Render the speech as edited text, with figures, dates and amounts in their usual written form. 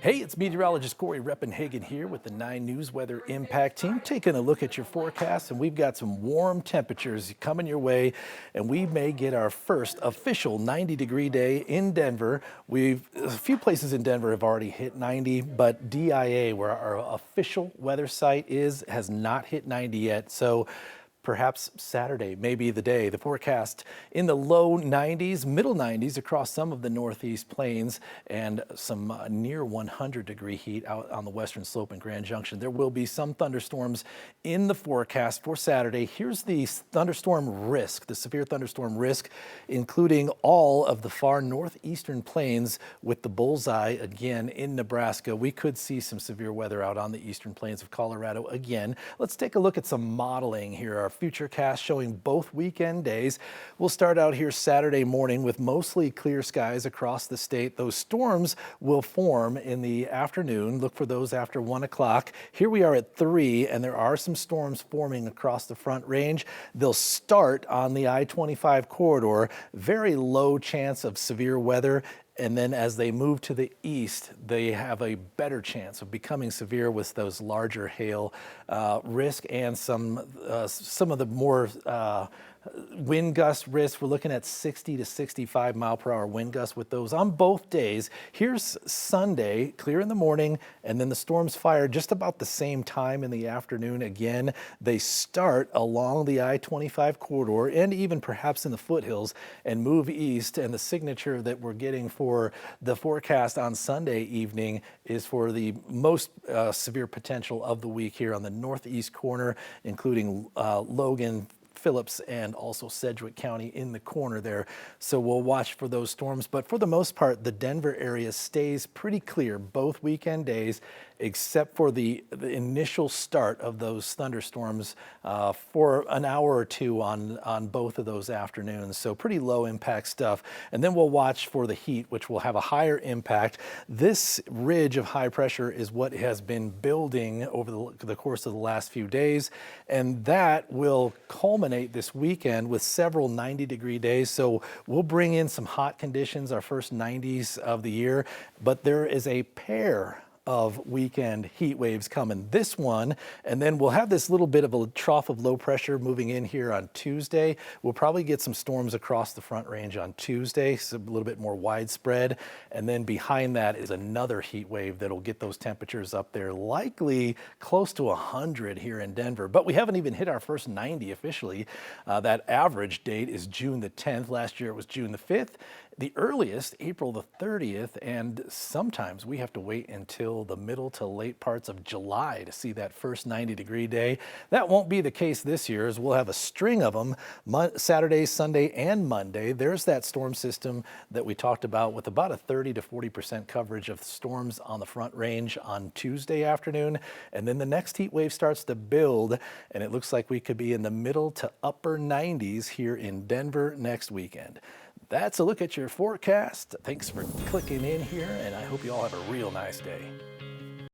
Hey, it's meteorologist Cory Reppenhagen here with the 9 News Weather Impact Team, taking a look at your forecast, and we've got some warm temperatures coming your way, and we may get our first official 90-degree day in Denver. A few places in Denver have already hit 90, but DIA, where our official weather site is, has not hit 90 yet. So perhaps Saturday may be the day. The forecast in the low 90s, middle 90s across some of the northeast plains, and some near 100-degree heat out on the western slope and Grand Junction. There will be some thunderstorms in the forecast for Saturday. Here's the thunderstorm risk, the severe thunderstorm risk, including all of the far northeastern plains with the bullseye again in Nebraska. We could see some severe weather out on the eastern plains of Colorado again. Let's take a look at some modeling here. Our future cast showing both weekend days. We'll start out here Saturday morning with mostly clear skies across the state. Those storms will form in the afternoon. Look for those after 1 o'clock. Here we are at 3, and there are some storms forming across the Front Range. They'll start on the I-25 corridor. Very low chance of severe weather. And then as they move to the east, they have a better chance of becoming severe with those larger hail risk and some of the more wind gust risk. We're looking at 60 to 65 mile per hour wind gusts with those on both days. Here's Sunday, clear in the morning, and then the storms fire just about the same time in the afternoon. Again, they start along the I-25 corridor and even perhaps in the foothills and move east. And the signature that we're getting for the forecast on Sunday evening is for the most severe potential of the week here on the northeast corner, including Logan, Phillips, and also Sedgwick County in the corner there. So we'll watch for those storms. But for the most part, the Denver area stays pretty clear both weekend days, except for the initial start of those thunderstorms for an hour or two on both of those afternoons. So pretty low impact stuff. And then we'll watch for the heat, which will have a higher impact. This ridge of high pressure is what has been building over the course of the last few days. And that will culminate this weekend with several 90-degree days. So we'll bring in some hot conditions, our first 90s of the year, but there is a pair of weekend heat waves coming. This one, and then we'll have this little bit of a trough of low pressure moving in here on Tuesday. We'll probably get some storms across the Front Range on Tuesday, so a little bit more widespread. And then behind that is another heat wave that'll get those temperatures up there, likely close to 100 here in Denver. But we haven't even hit our first 90 officially. That average date is June the 10th. Last year it was June the 5th. The earliest, April the 30th, and sometimes we have to wait until the middle to late parts of July to see that first 90-degree day. That won't be the case this year, as we'll have a string of them Saturday, Sunday, and Monday. There's that storm system that we talked about with about a 30 to 40% coverage of storms on the Front Range on Tuesday afternoon. And then the next heat wave starts to build, and it looks like we could be in the middle to upper 90s here in Denver next weekend. That's a look at your forecast. Thanks for clicking in here, and I hope you all have a real nice day.